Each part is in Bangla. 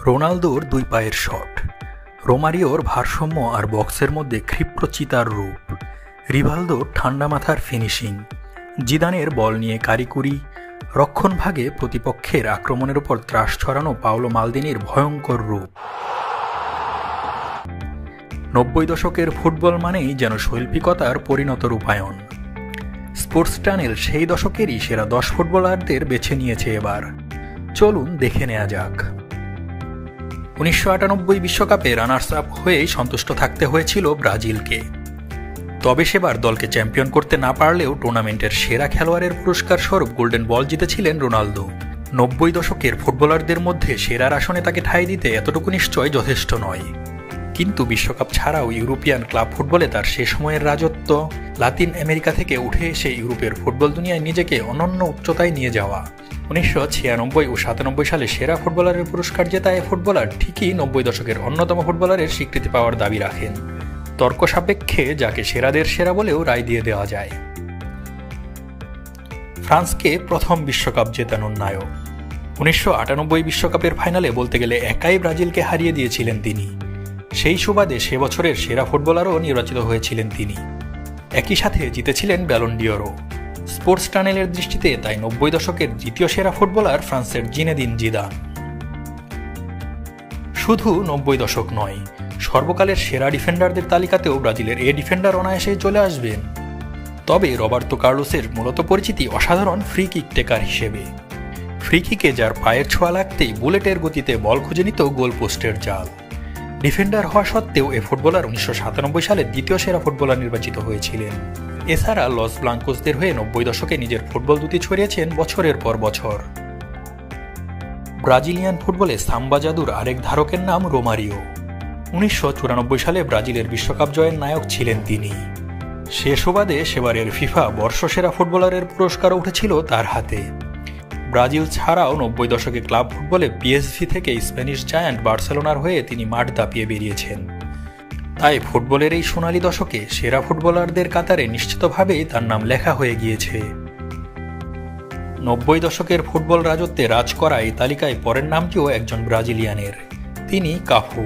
রোনালদোর দুই পায়ের শট, রোমারিওর ভারসাম্য আর বক্সের মধ্যে ক্ষিপ্র চিতার রূপ, রিভালদোর ঠান্ডা মাথার ফিনিশিং, জিদানের বল নিয়ে কারিকুরি, রক্ষণভাগে প্রতিপক্ষের আক্রমণের উপর ত্রাস ছড়ানো পাওলো মালদিনির ভয়ঙ্কর রূপ। 90 দশকের ফুটবল মানেই যেন শৈল্পিকতার পরিণত রূপায়ণ। স্পোর্টস টানেল সেই দশকেরই সেরা 10 ফুটবলারদের বেছে নিয়েছে এবার। চলুন দেখে নেওয়া যাক। 1998 বিশ্বকাপে রানার্স আপ হয়েই সন্তুষ্ট থাকতে হয়েছিল ব্রাজিলকে। তবে সেবার দলকে চ্যাম্পিয়ন করতে না পারলেও টুর্নামেন্টের সেরা খেলোয়াড়ের পুরস্কার স্বরূপ গোল্ডেন বল জিতেছিলেন রোনালদো। 90 দশকের ফুটবলারদের মধ্যে সেরার আসনে তাকে ঠাঁই দিতে এতটুকু নিশ্চয় যথেষ্ট নয়। কিন্তু বিশ্বকাপ ছাড়াও ইউরোপিয়ান ক্লাব ফুটবলে তার সে সময়ের রাজত্ব, লাতিন আমেরিকা থেকে উঠে এসে ইউরোপের ফুটবল দুনিয়ায় নিজেকে অনন্য উচ্চতায় নিয়ে যাওয়া, 1996 ও 97 সালে সেরা ফুটবলারের পুরস্কার জেতা এ ফুটবলার ঠিকই 90 দশকের অন্যতম ফুটবলারের স্বীকৃতি পাওয়ার দাবি রাখেন। তর্ক সাপেক্ষে যাকে সেরাদের সেরা বলেও রায় দিয়ে দেওয়া যায়। ফ্রান্সকে প্রথম বিশ্বকাপ জেতানোর নায়ক। 1998 বিশ্বকাপের ফাইনালে বলতে গেলে একাই ব্রাজিলকে হারিয়ে দিয়েছিলেন তিনি। সেই সুবাদে সে বছরের সেরা ফুটবলারও নির্বাচিত হয়েছিলেন তিনি। একই সাথে জিতেছিলেন ব্যালন ডিওরও। স্পোর্টস টানেলের দৃষ্টিতে তাই 90 দশকের দ্বিতীয় সেরা ফুটবলার ফ্রান্সের জিনেদিন জিদান। শুধু 90 দশক নয়, সর্বকালের সেরা ডিফেন্ডারদের তালিকাতেও ব্রাজিলের এ ডিফেন্ডার অনায়াসে চলে আসবেন। তবে রবার্তো কার্লোসের মূলত পরিচিতি অসাধারণ ফ্রি কিক টেকার হিসেবে। ফ্রি কিকে যার পায়ের ছোঁয়া লাগতেই বুলেটের গতিতে বল খুঁজে নিত গোল পোস্টের জাল। ডিফেন্ডার হওয়া সত্ত্বেও এ ফুটবলার 1997 সালে দ্বিতীয় সেরা ফুটবলার নির্বাচিত হয়েছিলেন। এছাড়া লস ব্লাঙ্কোসদের হয়ে 90 দশকে নিজের ফুটবল দুটি ছড়িয়েছেন বছরের পর বছর। ব্রাজিলিয়ান ফুটবলে সাম্বা জাদুর আরেক ধারকের নাম রোমারিও। 1994 সালে ব্রাজিলের বিশ্বকাপ জয়ের নায়ক ছিলেন তিনি। সে সুবাদে সেবারের ফিফা বর্ষসেরা ফুটবলারের পুরস্কারও উঠেছিল তার হাতে। ব্রাজিল ছাড়াও 90 দশকে ক্লাব ফুটবলে পিএসভি থেকে স্প্যানিশ জায়ান্ট বার্সেলোনার হয়ে তিনি মাঠ দাপিয়ে বেরিয়েছেন। তাই ফুটবলের এই সোনালী দশকে সেরা ফুটবলারদের কাতারে নিশ্চিতভাবেই তার নাম লেখা হয়ে গিয়েছে। 90 দশকের ফুটবল রাজত্বে রাজ করা এই তালিকায় পরের নামটিও একজন ব্রাজিলিয়ানের, তিনি কাফু।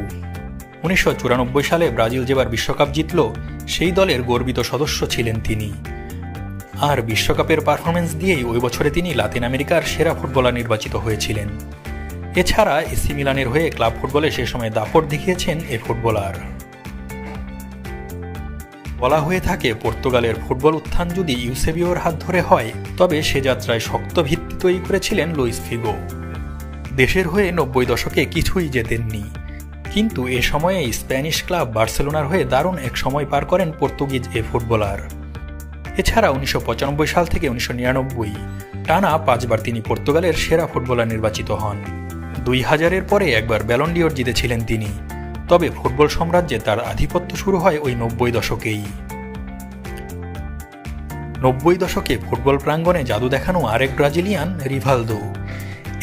1994 সালে ব্রাজিল যেবার বিশ্বকাপ জিতল, সেই দলের গর্বিত সদস্য ছিলেন তিনি। আর বিশ্বকাপের পারফরমেন্স দিয়েই ওই বছরে তিনি লাতিন আমেরিকার সেরা ফুটবলার নির্বাচিত হয়েছিলেন। এছাড়া এসি মিলানের হয়ে ক্লাব ফুটবলে সে সময় দাপট দেখিয়েছেন এ ফুটবলার। বলা হয়ে থাকে পর্তুগালের ফুটবল উত্থান যদি ইউসেবিওর হাত ধরে হয়, তবে সে যাত্রায় শক্ত ভিত্তি তৈরি করেছিলেন লুইস ফিগো। দেশের হয়ে 90 দশকে কিছুই জেতেননি, কিন্তু এ সময়ে স্প্যানিশ ক্লাব বার্সেলোনার হয়ে দারুণ এক সময় পার করেন পর্তুগিজ এ ফুটবলার। এছাড়া 1995 সাল থেকে 1999 টানা 5 বার তিনি পর্তুগালের সেরা ফুটবলার নির্বাচিত হন। 2000-এর পরে একবার ব্যালন ডিওর জিতেছিলেন তিনি। তবে ফুটবল সাম্রাজ্যে তার আধিপত্য শুরু হয় ওই 90 দশকেই। 90 দশকে ফুটবল প্রাঙ্গণে জাদু দেখানো আরেক ব্রাজিলিয়ান রিভালদো।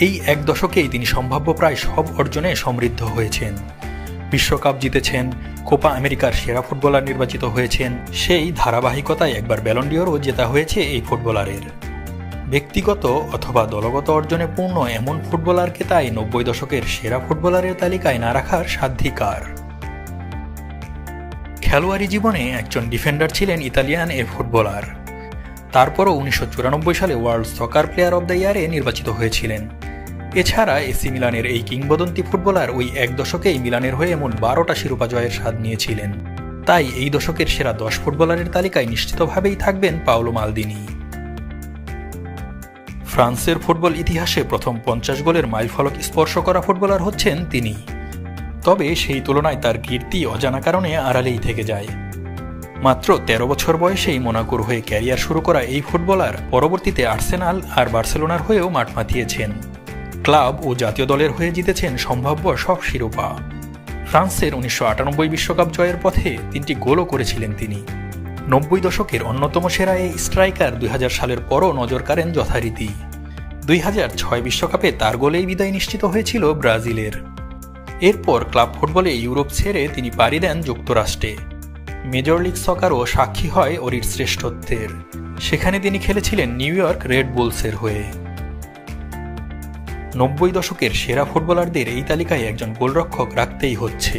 এই এক দশকেই তিনি সম্ভাব্য প্রায় সব অর্জনে সমৃদ্ধ হয়েছেন। বিশ্বকাপ জিতেছেন, কোপা আমেরিকার সেরা ফুটবলার নির্বাচিত হয়েছেন। সেই ধারাবাহিকতায় একবার ব্যালন ডিওরও জেতা হয়েছে এই ফুটবলারের। ব্যক্তিগত অথবা দলগত অর্জনে পূর্ণ এমন ফুটবলারকে তাই 90 দশকের সেরা ফুটবলারের তালিকায় না রাখার সাধ্যাধিকার। খেলোয়াড়ি জীবনে একজন ডিফেন্ডার ছিলেন ইতালিয়ান এ ফুটবলার। তারপরও 1994 সালে world soccer player of the ইয়ারে নির্বাচিত হয়েছিলেন। এছাড়া এসি মিলানের এই কিংবদন্তি ফুটবলার ওই এক দশকেই মিলানের হয়ে এমন 12টা শিরোপা জয়ের স্বাদ নিয়েছিলেন। তাই এই দশকের সেরা 10 ফুটবলারের তালিকায় নিশ্চিতভাবেই থাকবেন পাওলো মালদিনি। ফ্রান্সের ফুটবল ইতিহাসে প্রথম 50 গোলের মাইলফলক স্পর্শ করা ফুটবলার হচ্ছেন তিনি। তবে সেই তুলনায় তার কীর্তি অজানা কারণে আড়ালেই থেকে যায়। মাত্র 13 বছর বয়সেই মোনাকোর হয়ে ক্যারিয়ার শুরু করা এই ফুটবলার পরবর্তীতে আর্সেনাল আর বার্সেলোনার হয়েও মাঠ মাতিয়েছেন। ক্লাব ও জাতীয় দলের হয়ে জিতেছেন সম্ভাব্য সব শিরোপা। ফ্রান্সের 1998 বিশ্বকাপ জয়ের পথে 3টি গোলও করেছিলেন তিনি। 90 দশকের অন্যতম সেরা এই স্ট্রাইকার 2000 সালের পরও নজর কাড়েন যথারীতি। 2006 বিশ্বকাপে তার গোলেই বিদায় নিশ্চিত হয়েছিল ব্রাজিলের। এরপর ক্লাব ফুটবলে ইউরোপ ছেড়ে তিনি পাড়ি দেন যুক্তরাষ্ট্রে। মেজর লিগ সকারও সাক্ষী হয় ওর শ্রেষ্ঠত্বের। সেখানে তিনি খেলেছিলেন নিউ ইয়র্ক রেড বুলসের হয়ে। 90 দশকের সেরা ফুটবলারদের এই তালিকায় একজন গোলরক্ষক রাখতেই হচ্ছে।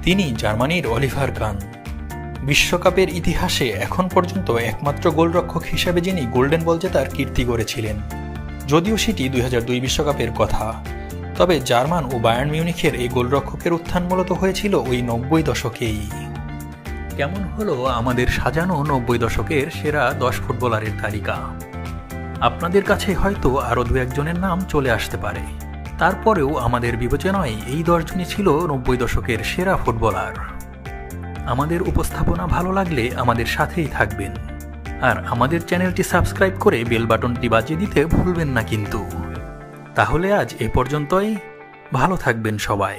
তিনি জার্মানির অলিভার কান। বিশ্বকাপের ইতিহাসে এখন পর্যন্ত একমাত্র গোলরক্ষক হিসেবে যিনি গোল্ডেন বল জেতার কীর্তি গড়েছিলেন। যদিও সেটি 2002 বিশ্বকাপের কথা, তবে জার্মান ও বায়ার্ন মিউনিখের এই গোলরক্ষকের উত্থান মূলত হয়েছিল ওই 90 দশকেই। কেমন হলো আমাদের সাজানো 90 দশকের সেরা 10 ফুটবলারের তালিকা? আপনাদের কাছে হয়তো আরও 2-1 নাম চলে আসতে পারে। তারপরেও আমাদের বিবেচনায় এই 10 জনই ছিল 90 দশকের সেরা ফুটবলার। আমাদের উপস্থাপনা ভালো লাগলে আমাদের সাথেই থাকবেন, আর আমাদের চ্যানেলটি সাবস্ক্রাইব করে বেল বাটনটি বাজিয়ে দিতে ভুলবেন না কিন্তু। তাহলে আজ এ পর্যন্তই। ভালো থাকবেন সবাই।